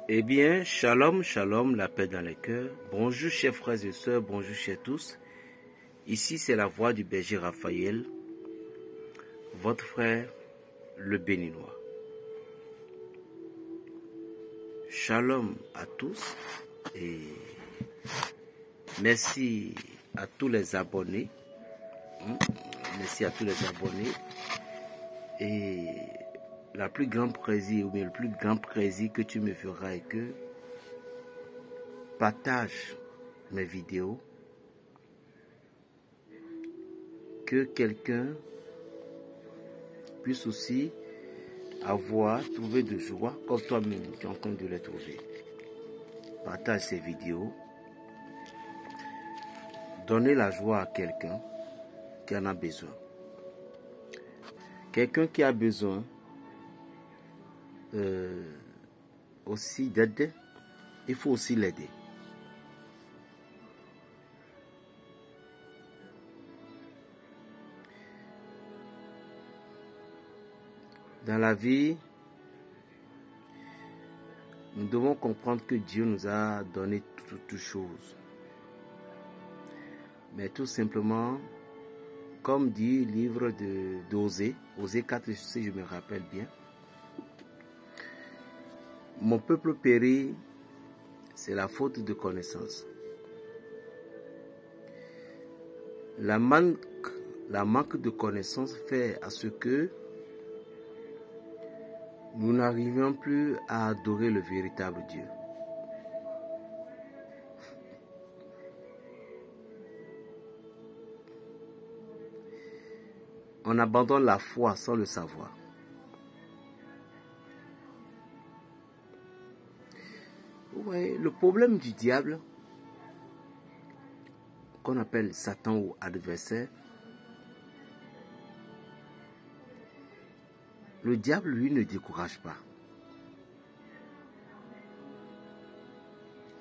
Eh bien, shalom, shalom, la paix dans les cœurs. Bonjour chers frères et sœurs, bonjour chers tous. Ici c'est la voix du berger Raphaël, votre frère, le béninois. Shalom à tous et merci à tous les abonnés. Merci à tous les abonnés. Et la plus grande plaisir, ou bien le plus grand plaisir que tu me feras est que partage mes vidéos, que quelqu'un puisse aussi trouver de joie comme toi-même tu es en train de les trouver. Partage ces vidéos, donnez la joie à quelqu'un qui en a besoin. Quelqu'un qui a besoin aussi d'aide, il faut aussi l'aider. Dans la vie, nous devons comprendre que Dieu nous a donné toutes choses. Mais tout simplement, comme dit le livre d'Osée, Osée 4, si je me rappelle bien, mon peuple périt, c'est la faute de connaissance. La manque de connaissance fait à ce que nous n'arrivions plus à adorer le véritable Dieu. On abandonne la foi sans le savoir. Ouais, le problème du diable, qu'on appelle Satan ou adversaire, le diable, lui, ne décourage pas.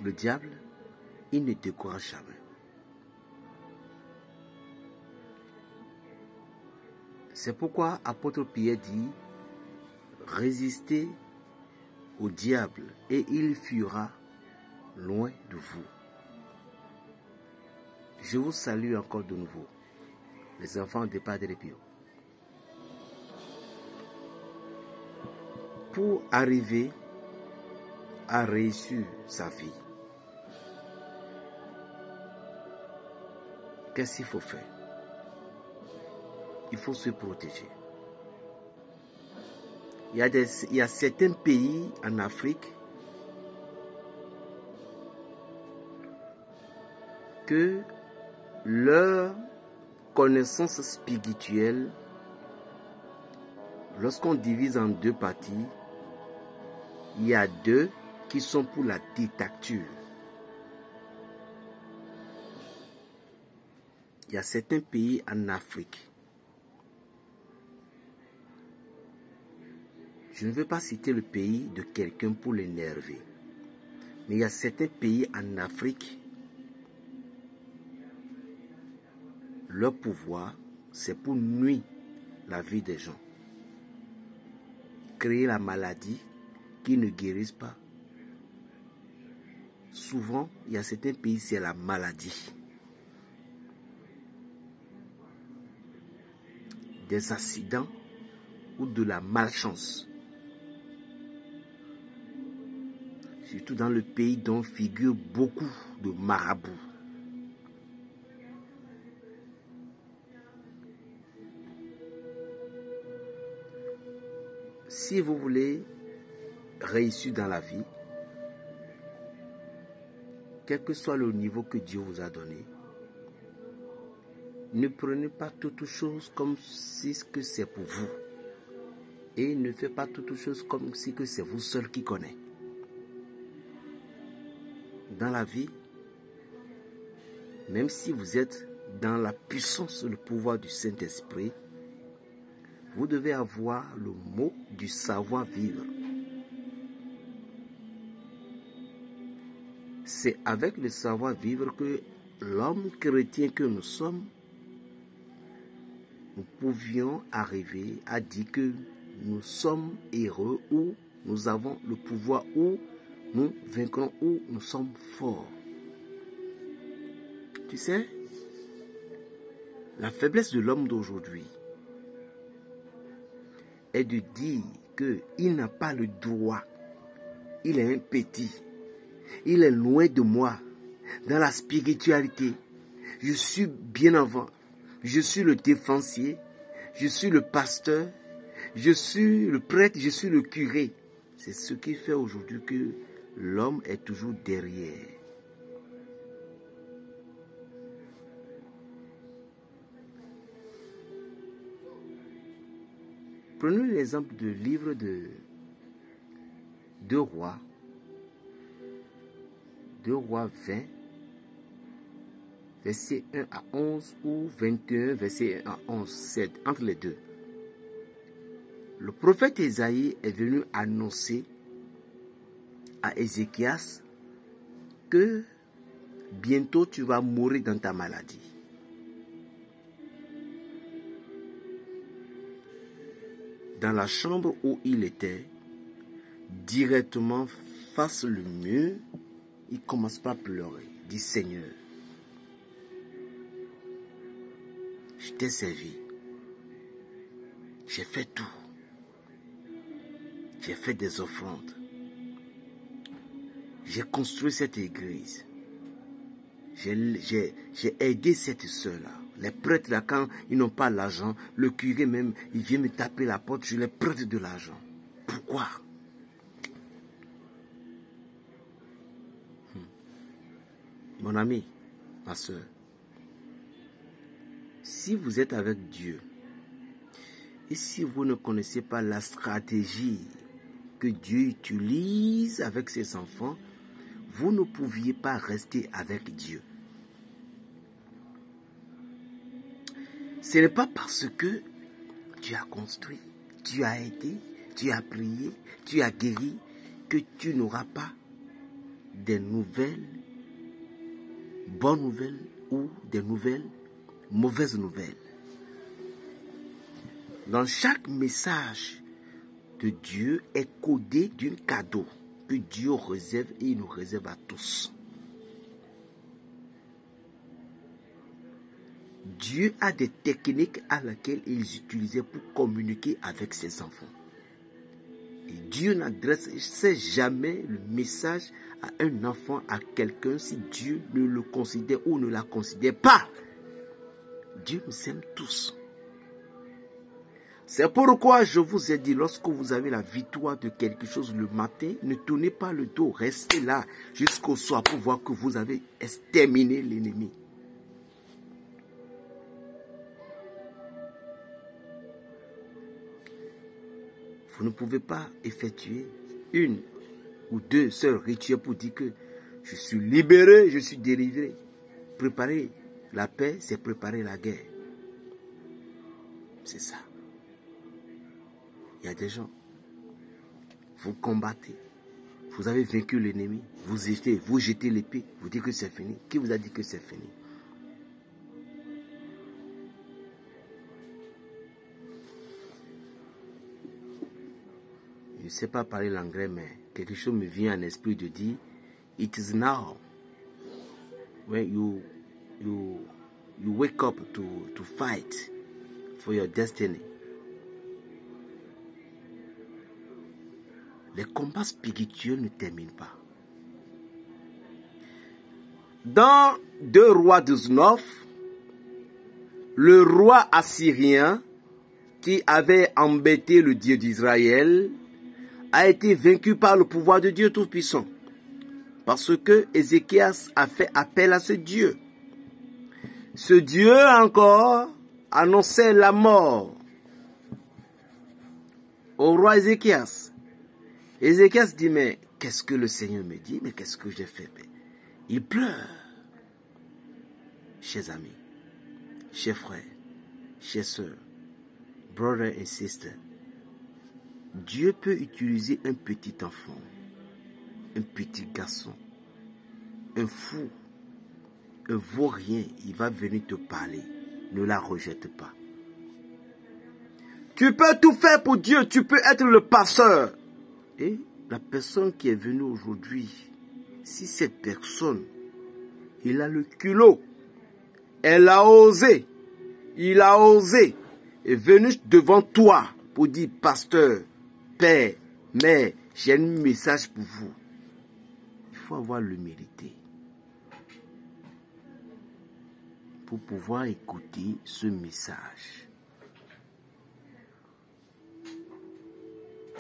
Le diable, il ne décourage jamais. C'est pourquoi apôtre Pierre dit, résistez au diable et il fuira loin de vous. Je vous salue encore de nouveau, les enfants de Padre Pio. Pour arriver à réussir sa vie, qu'est-ce qu'il faut faire? Il faut se protéger. Il y a certains pays en Afrique que leur connaissance spirituelle, lorsqu'on divise en deux parties, il y a deux qui sont pour la dictature. Il y a certains pays en Afrique. Je ne veux pas citer le pays de quelqu'un pour l'énerver. Mais il y a certains pays en Afrique, leur pouvoir, c'est pour nuire la vie des gens. Créer la maladie qui ne guérissent pas. Souvent, il y a certains pays, c'est la maladie. Des accidents ou de la malchance. Surtout dans le pays dont figurent beaucoup de marabouts. Si vous voulez réussir dans la vie, quel que soit le niveau que Dieu vous a donné, ne prenez pas toutes choses comme si c'est pour vous. Et ne faites pas toutes choses comme si c'est vous seul qui connaissez. Dans la vie, même si vous êtes dans la puissance et le pouvoir du Saint-Esprit, vous devez avoir le mot du savoir-vivre. C'est avec le savoir-vivre que l'homme chrétien que nous sommes, nous pouvions arriver à dire que nous sommes heureux ou nous avons le pouvoir ou nous vaincrons où nous sommes forts. Tu sais, la faiblesse de l'homme d'aujourd'hui est de dire qu'il n'a pas le droit. Il est un petit. Il est loin de moi. Dans la spiritualité, je suis bien avant. Je suis le défensier. Je suis le pasteur. Je suis le prêtre. Je suis le curé. C'est ce qui fait aujourd'hui que l'homme est toujours derrière. Prenons l'exemple du livre de 2 Rois. 2 Rois 20, verset 1 à 11 ou 21, verset 1 à 11, 7, entre les deux. Le prophète Ésaïe est venu annoncer à Ézéchias que bientôt tu vas mourir dans ta maladie. Dans la chambre où il était, directement face le mur, il commence par pleurer. Il dit, Seigneur, je t'ai servi. J'ai fait tout. J'ai fait des offrandes. J'ai construit cette église. J'ai aidé cette soeur-là. Les prêtres, là, quand ils n'ont pas l'argent, le curé même, il vient me taper la porte, je les prête de l'argent. Pourquoi? Mon ami, ma soeur, si vous êtes avec Dieu, et si vous ne connaissez pas la stratégie que Dieu utilise avec ses enfants, vous ne pouviez pas rester avec Dieu. Ce n'est pas parce que tu as construit, tu as aidé, tu as prié, tu as guéri, que tu n'auras pas des nouvelles, bonnes nouvelles ou des nouvelles, mauvaises nouvelles. Dans chaque message de Dieu est codé d'un cadeau que Dieu réserve et il nous réserve à tous. Dieu a des techniques à laquelle ils utilisaient pour communiquer avec ses enfants. Et Dieu n'adresse jamais le message à un enfant, à quelqu'un, si Dieu ne le considère ou ne la considère pas. Dieu nous aime tous. C'est pourquoi je vous ai dit, lorsque vous avez la victoire de quelque chose le matin, ne tournez pas le dos, restez là jusqu'au soir pour voir que vous avez exterminé l'ennemi. Vous ne pouvez pas effectuer 1 ou 2 seuls rituels pour dire que je suis libéré, je suis délivré. Préparer la paix, c'est préparer la guerre. C'est ça. Il y a des gens, vous combattez, vous avez vaincu l'ennemi, vous jetez l'épée, vous dites que c'est fini. Qui vous a dit que c'est fini? Je ne sais pas parler l'anglais, mais quelque chose me vient à l'esprit de dire, it is now when you wake up to fight for your destiny. Les combats spirituels ne terminent pas. Dans 2 Rois 19, le roi assyrien qui avait embêté le Dieu d'Israël a été vaincu par le pouvoir de Dieu Tout-Puissant. Parce que Ézéchias a fait appel à ce Dieu. Ce Dieu encore annonçait la mort au roi Ézéchias. Ézéchias dit, mais qu'est-ce que le Seigneur me dit? Mais qu'est-ce que j'ai fait? Il pleure. Chers amis, chers frères, chers sœurs, brothers and sisters, Dieu peut utiliser un petit enfant, un petit garçon, un fou, un vaurien, il va venir te parler. Ne la rejette pas. Tu peux tout faire pour Dieu, tu peux être le pasteur. Et la personne qui est venue aujourd'hui, si cette personne, il a le culot, elle a osé, il a osé, est venu devant toi pour dire, pasteur, père, mère, j'ai un message pour vous. Il faut avoir l'humilité pour pouvoir écouter ce message.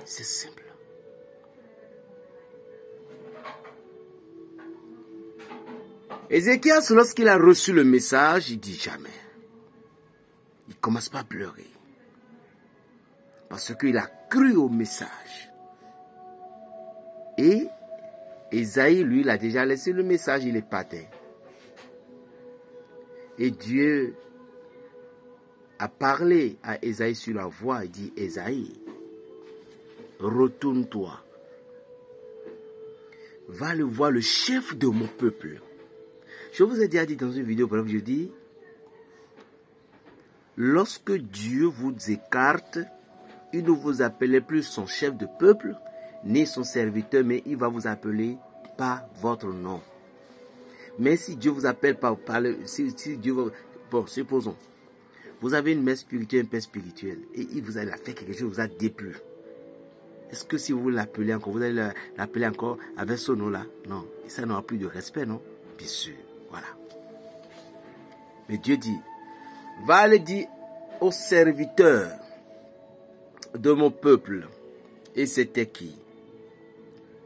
C'est simple. Ézéchias, lorsqu'il a reçu le message, il dit jamais. Il ne commence pas à pleurer. Parce qu'il a cru au message. Et Ésaïe, lui, il a déjà laissé le message, il est parti. Et Dieu a parlé à Ésaïe sur la voie. Il dit, Ésaïe, retourne-toi. Va le voir le chef de mon peuple. Je vous ai déjà dit dans une vidéo, bref, je dis, lorsque Dieu vous écarte, il ne vous appelle plus son chef de peuple, ni son serviteur, mais il va vous appeler par votre nom. Mais si Dieu vous appelle par si Dieu vous, bon, supposons, vous avez une mère spirituelle, un père spirituel, et il vous a fait quelque chose, vous a déplu. Est-ce que si vous l'appelez encore, vous allez l'appeler encore avec ce nom-là? Non, ça n'aura plus de respect, non? Bien sûr, voilà. Mais Dieu dit, va aller dire aux serviteurs de mon peuple, et c'était qui?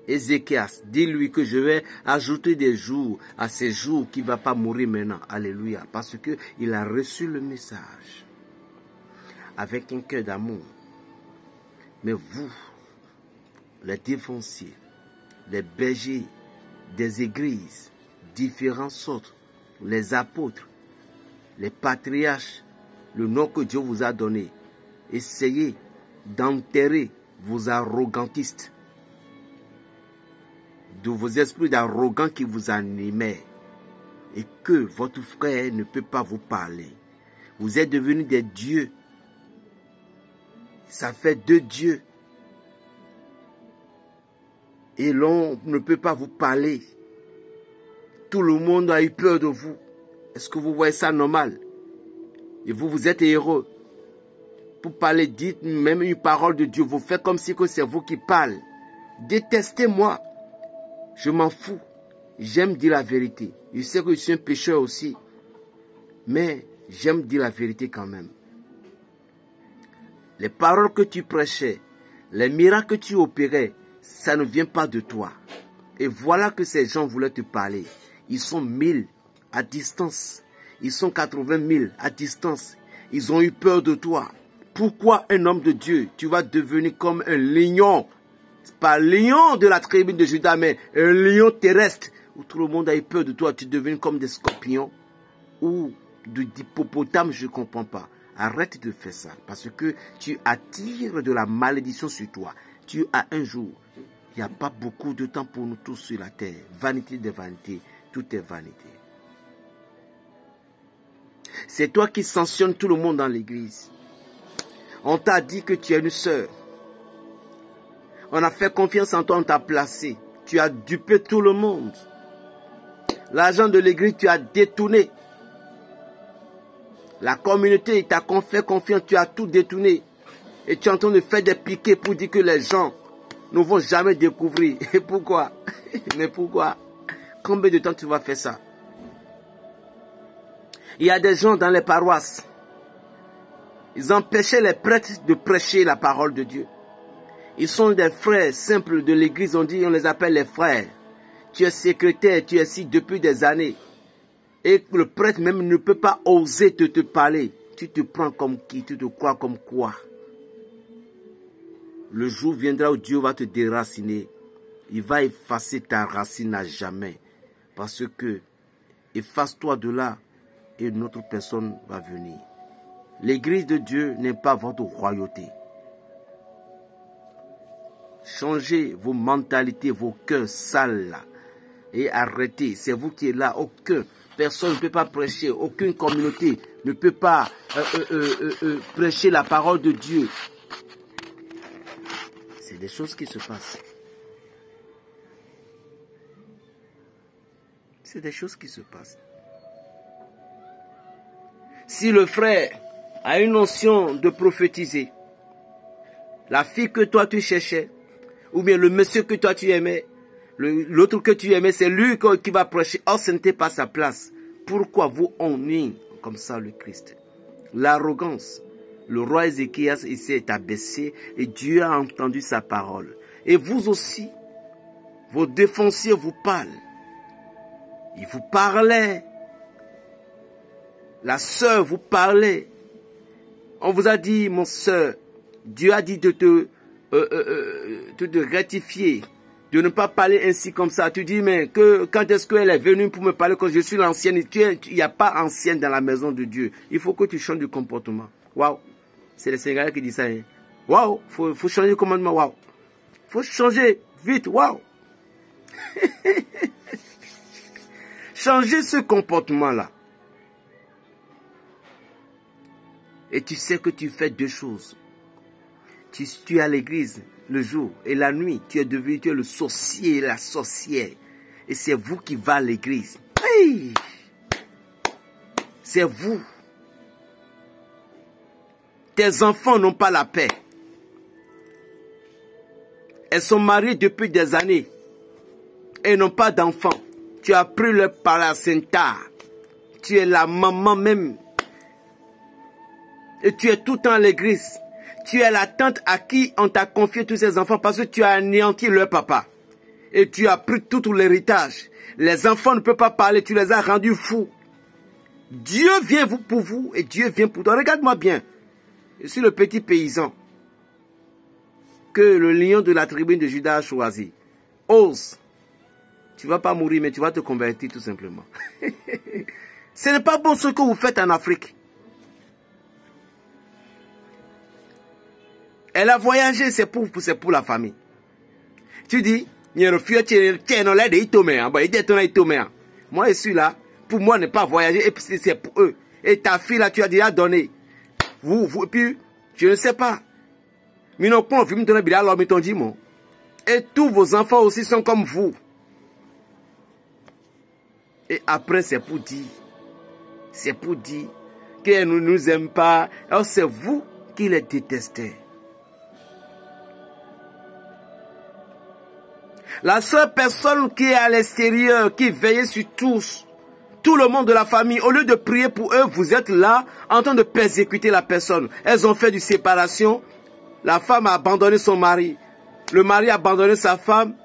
Ézéchias, dis-lui que je vais ajouter des jours à ces jours qui ne va pas mourir maintenant. Alléluia. Parce qu'il a reçu le message avec un cœur d'amour. Mais vous, les défonciers, les bergers des églises, différentes sortes, les apôtres, les patriarches, le nom que Dieu vous a donné, essayez d'enterrer vos arrogantistes, de vos esprits d'arrogants qui vous animaient, et que votre frère ne peut pas vous parler. Vous êtes devenus des dieux. Ça fait 2 dieux. Et l'on ne peut pas vous parler. Tout le monde a eu peur de vous. Est-ce que vous voyez ça normal? Et vous, vous êtes heureux. Pour parler, dites même une parole de Dieu. Vous faites comme si c'est vous qui parlez. Détestez-moi. Je m'en fous. J'aime dire la vérité. Je sais que je suis un pécheur aussi. Mais j'aime dire la vérité quand même. Les paroles que tu prêchais, les miracles que tu opérais, ça ne vient pas de toi. Et voilà que ces gens voulaient te parler. Ils sont 1000 à distance. Ils sont 80 000 à distance. Ils ont eu peur de toi. Pourquoi un homme de Dieu, tu vas devenir comme un lion? Pas lion de la tribu de Juda, mais un lion terrestre, où tout le monde a eu peur de toi, tu deviens comme des scorpions, ou d'hippopotames, je ne comprends pas. Arrête de faire ça, parce que tu attires de la malédiction sur toi. Tu as un jour, il n'y a pas beaucoup de temps pour nous tous sur la terre. Vanité de vanité, tout est vanité. C'est toi qui sanctionnes tout le monde dans l'église. On t'a dit que tu es une sœur. On a fait confiance en toi, on t'a placé. Tu as dupé tout le monde. L'argent de l'église, tu as détourné. La communauté, t'a fait confiance, tu as tout détourné. Et tu es en train de faire des piquets pour dire que les gens ne vont jamais découvrir. Et pourquoi? Mais pourquoi? Combien de temps tu vas faire ça? Il y a des gens dans les paroisses. Ils empêchaient les prêtres de prêcher la parole de Dieu. Ils sont des frères simples de l'église, on les appelle les frères. Tu es secrétaire, tu es ici depuis des années. Et le prêtre même ne peut pas oser te parler. Tu te prends comme qui? Tu te crois comme quoi? Le jour viendra où Dieu va te déraciner. Il va effacer ta racine à jamais. Parce que, efface-toi de là et une autre personne va venir. L'église de Dieu n'est pas votre royauté. Changez vos mentalités, vos cœurs sales là. Et arrêtez. C'est vous qui êtes là. Aucune personne ne peut pas prêcher. Aucune communauté ne peut pas prêcher la parole de Dieu. C'est des choses qui se passent. C'est des choses qui se passent. Si le frère a une notion de prophétiser, la fille que toi tu cherchais, ou bien le monsieur que toi tu aimais, l'autre que tu aimais, c'est lui qui va prêcher. Or, ce n'était pas sa place. Pourquoi vous honniez comme ça le Christ? L'arrogance. Le roi Ézéchias, il s'est abaissé et Dieu a entendu sa parole. Et vous aussi, vos défonciers vous parlent. Ils vous parlaient. La sœur vous parlait. On vous a dit, mon sœur, Dieu a dit de te rectifier, de ne pas parler ainsi comme ça. Tu dis, mais quand est-ce qu'elle est venue pour me parler quand je suis l'ancienne? Il n'y a pas ancienne dans la maison de Dieu. Il faut que tu changes de comportement. Waouh! C'est les Sénégalais qui disent ça. Hein? Waouh! Faut changer de commandement. Waouh! Faut changer vite. Waouh! Changer ce comportement-là. Et tu sais que tu fais deux choses. Tu es à l'église le jour et la nuit, tu es le sorcier et la sorcière. Et c'est vous qui va à l'église. Hey! C'est vous. Tes enfants n'ont pas la paix. Elles sont mariées depuis des années. Et n'ont pas d'enfants. Tu as pris leur placenta. Tu es la maman même. Et tu es tout le temps à l'église. Tu es la tante à qui on t'a confié tous ces enfants parce que tu as anéanti leur papa. Et tu as pris tout l'héritage. Les enfants ne peuvent pas parler, tu les as rendus fous. Dieu vient pour vous et Dieu vient pour toi. Regarde-moi bien. Je suis le petit paysan que le lion de la tribu de Juda a choisi. Ose. Tu ne vas pas mourir, mais tu vas te convertir tout simplement. Ce n'est pas bon ce que vous faites en Afrique. Elle a voyagé, c'est pour la famille. Tu dis, moi je suis là, pour moi ne pas voyager, et puis c'est pour eux. Et ta fille là, tu as déjà donné. Et puis, je ne sais pas. Et tous vos enfants aussi sont comme vous. Et après, c'est pour dire qu'elle ne nous aime pas. Alors c'est vous qui les détestez. La seule personne qui est à l'extérieur, qui veille sur tous, tout le monde de la famille, au lieu de prier pour eux, vous êtes là en train de persécuter la personne. Elles ont fait du séparation. La femme a abandonné son mari. Le mari a abandonné sa femme.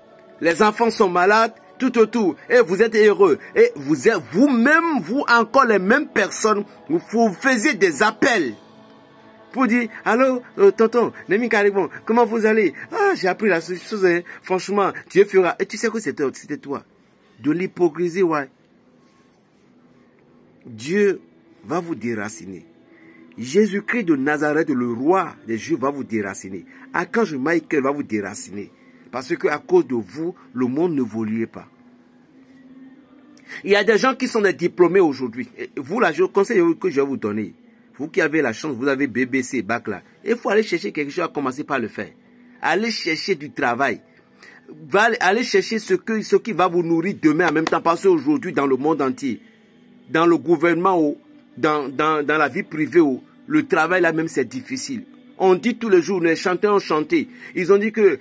Les enfants sont malades. Tout autour. Et vous êtes heureux. Et vous êtes vous-même, vous encore les mêmes personnes, vous faisiez des appels. Pour dire, allô, tonton, Nemi Caribon, comment vous allez? Ah, j'ai appris la chose, hein. Franchement, Dieu fera. Et tu sais que c'était toi. De l'hypocrisie, ouais. Dieu va vous déraciner. Jésus-Christ de Nazareth, le roi des Juifs, va vous déraciner. Archange Michael va vous déraciner. Parce qu'à cause de vous, le monde ne évolue pas. Il y a des gens qui sont des diplômés aujourd'hui. Vous, là, le conseil que je vais vous donner. Vous qui avez la chance, vous avez BBC, bac là. Il faut aller chercher quelque chose, à commencer par le faire. Allez chercher du travail. Allez chercher ce qui va vous nourrir demain en même temps. Parce qu'aujourd'hui, dans le monde entier, dans le gouvernement, dans la vie privée, le travail là même c'est difficile. On dit tous les jours, les chanteurs ont chanté. Ils ont dit que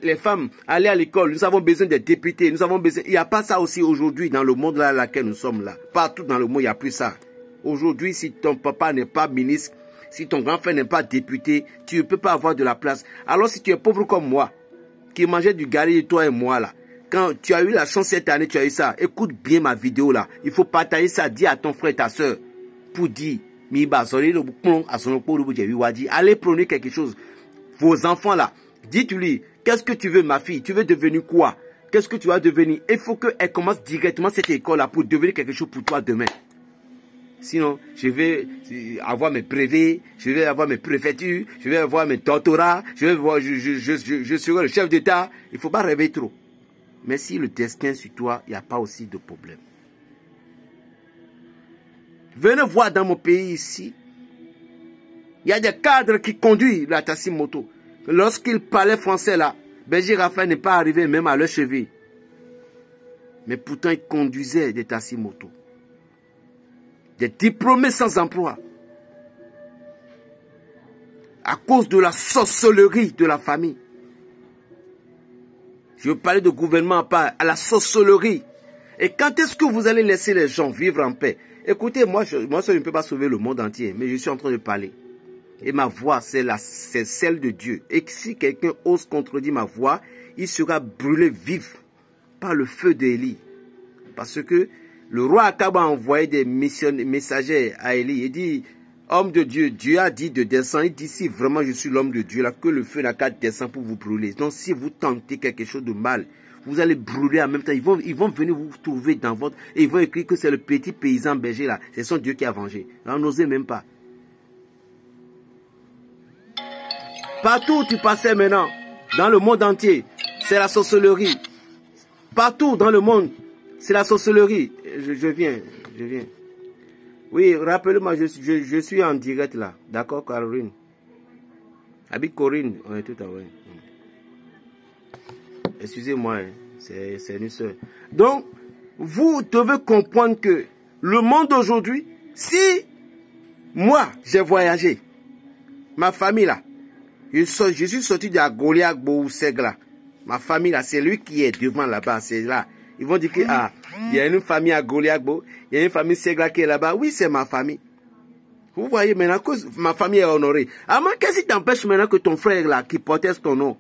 les femmes allaient à l'école. Nous avons besoin des députés. Nous avons besoin. Il n'y a pas ça aussi aujourd'hui dans le monde là, laquelle nous sommes là. Partout dans le monde, il n'y a plus ça. Aujourd'hui, si ton papa n'est pas ministre, si ton grand-frère n'est pas député, tu ne peux pas avoir de la place. Alors si tu es pauvre comme moi, qui mangeait du gari, toi et moi là, quand tu as eu la chance cette année, tu as eu ça, écoute bien ma vidéo là. Il faut partager ça, dis à ton frère et ta soeur, pour dire, allez prôner quelque chose. Vos enfants là, dites-lui, qu'est-ce que tu veux ma fille? Tu veux devenir quoi? Qu'est-ce que tu vas devenir? Il faut qu'elle commence directement cette école là pour devenir quelque chose pour toi demain. Sinon, je vais avoir mes brevets, je vais avoir mes préfectures, je vais avoir mes doctorats, je serai le chef d'État. Il ne faut pas rêver trop. Mais si le destin sur toi, il n'y a pas aussi de problème. Venez voir dans mon pays ici. Il y a des cadres qui conduisent la taxi moto. Lorsqu'ils parlaient français là, Berger Raphaël n'est pas arrivé même à leur cheville. Mais pourtant, ils conduisaient des taxi-motos. Des diplômés sans emploi. À cause de la sorcellerie de la famille. Je parlais de gouvernement pas à la sorcellerie. Et quand est-ce que vous allez laisser les gens vivre en paix? Écoutez, moi je ne peux pas sauver le monde entier, mais je suis en train de parler. Et ma voix, c'est celle de Dieu. Et si quelqu'un ose contredire ma voix, il sera brûlé vif par le feu d'Élie. Parce que le roi Akab a envoyé des messagers à Élie. Il dit, homme de Dieu, Dieu a dit de descendre. Il dit, si vraiment je suis l'homme de Dieu, là, que le feu n'a qu'à descendre pour vous brûler. Donc si vous tentez quelque chose de mal, vous allez brûler en même temps. Ils vont venir vous trouver dans votre... Et ils vont écrire que c'est le petit paysan berger là. C'est son Dieu qui a vengé. On n'osait même pas. Partout où tu passais maintenant, dans le monde entier, c'est la sorcellerie. Partout dans le monde, c'est la sorcellerie. Je viens. Oui, rappelez-moi, je suis en direct là. D'accord, Caroline? Habite Corinne, on est tout à l'heure. Excusez-moi, hein, c'est une soeur. Donc, vous devez comprendre que le monde aujourd'hui, si moi, j'ai voyagé, ma famille là, je suis sorti de la Goliath Bousegla. Ma famille là, c'est lui qui est devant là-bas, c'est là. Ils vont dire que, ah, il y a une famille à Goliath, il y a une famille Segla qui est là-bas. Oui, c'est ma famille. Vous voyez maintenant que ma famille est honorée. Alors, qu'est-ce qui t'empêche maintenant que ton frère là, qui portait ton nom,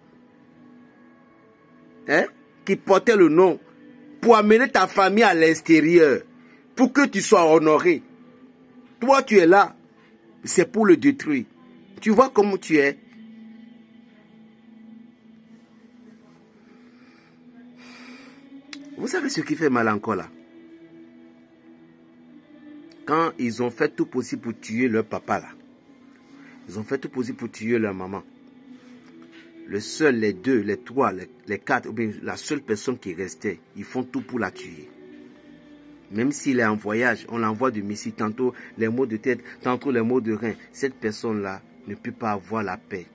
hein, qui portait le nom, pour amener ta famille à l'extérieur, pour que tu sois honoré. Toi, tu es là, c'est pour le détruire. Tu vois comment tu es. Vous savez ce qui fait mal encore là? Quand ils ont fait tout possible pour tuer leur papa là, ils ont fait tout possible pour tuer leur maman. Le seul, les deux, les trois, les quatre, ou bien la seule personne qui restait, ils font tout pour la tuer. Même s'il est en voyage, on l'envoie de Messie, tantôt les maux de tête, tantôt les maux de rein. Cette personne-là ne peut pas avoir la paix.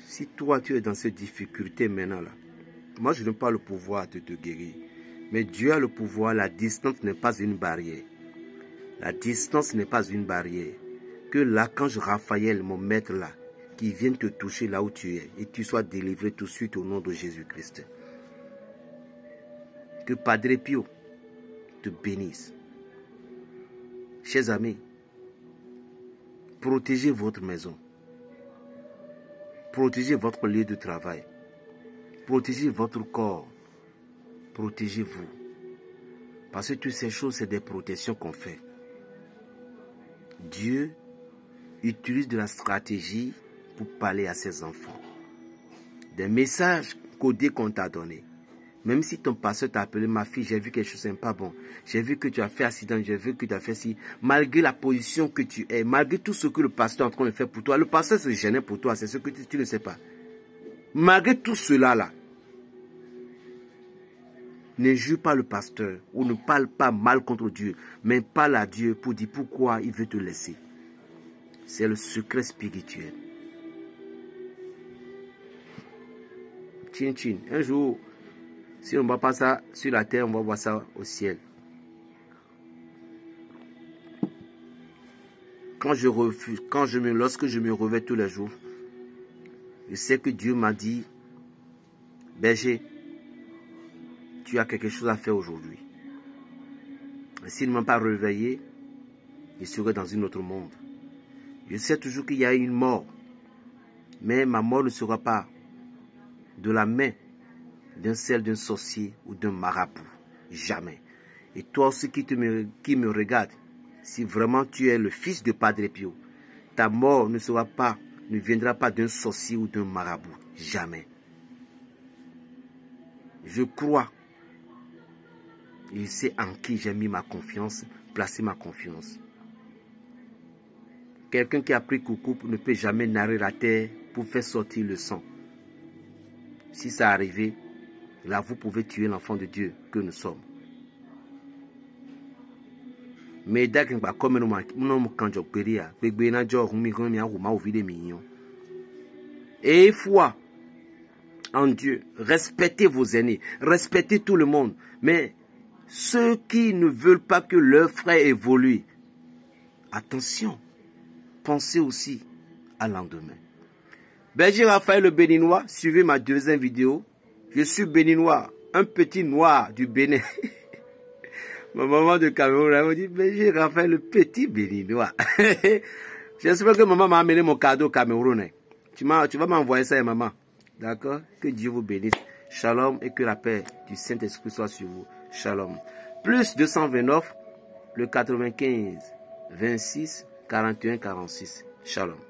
Si toi, tu es dans cette difficulté maintenant là, moi je n'ai pas le pouvoir de te guérir. Mais Dieu a le pouvoir, la distance n'est pas une barrière. La distance n'est pas une barrière. Que l'archange Raphaël, mon maître là, qui vienne te toucher là où tu es et tu sois délivré tout de suite au nom de Jésus-Christ. Que Padre Pio te bénisse. Chers amis, protégez votre maison. Protégez votre lieu de travail. Protégez votre corps. Protégez-vous. Parce que toutes ces choses, c'est des protections qu'on fait. Dieu utilise de la stratégie pour parler à ses enfants. Des messages codés qu'on t'a donnés. Même si ton pasteur t'a appelé, ma fille, j'ai vu quelque chose, c'est pas bon. J'ai vu que tu as fait accident, j'ai vu que tu as fait ci. Malgré la position que tu es, malgré tout ce que le pasteur est en train de faire pour toi, le pasteur se gênait pour toi, c'est ce que tu ne sais pas. Malgré tout cela là, ne jure pas le pasteur ou ne parle pas mal contre Dieu, mais parle à Dieu pour dire pourquoi il veut te laisser. C'est le secret spirituel. Tchin tchin. Un jour, si on ne voit pas ça sur la terre, on va voir ça au ciel. Lorsque je me réveille tous les jours, je sais que Dieu m'a dit, berger, tu as quelque chose à faire aujourd'hui. S'il ne m'a pas réveillé, je serai dans un autre monde. Je sais toujours qu'il y a une mort, mais ma mort ne sera pas de la main celle d'un sorcier ou d'un marabout. Jamais. Et toi aussi qui me regarde, si vraiment tu es le fils de Padre Pio, ta mort ne viendra pas d'un sorcier ou d'un marabout. Jamais. Je crois. Et je sais en qui j'ai mis ma confiance, placé ma confiance. Quelqu'un qui a pris coucou ne peut jamais narrer la terre pour faire sortir le sang. Si ça arrivait, là vous pouvez tuer l'enfant de Dieu que nous sommes. Mais d'accord, comme nous Ayez foi en Dieu. Respectez vos aînés. Respectez tout le monde. Mais ceux qui ne veulent pas que leur frère évolue, attention. Pensez aussi à lendemain. Berger Raphaël le Béninois, suivez ma deuxième vidéo. Je suis béninois, un petit noir du Bénin. Ma maman de Cameroun, elle me dit, Berger Raphaël le petit béninois. J'espère que maman m'a amené mon cadeau camerounais. Tu vas m'envoyer ça, maman. D'accord? Que Dieu vous bénisse. Shalom et que la paix du Saint-Esprit soit sur vous. Shalom. Plus 229, le 95, 26, 41, 46. Shalom.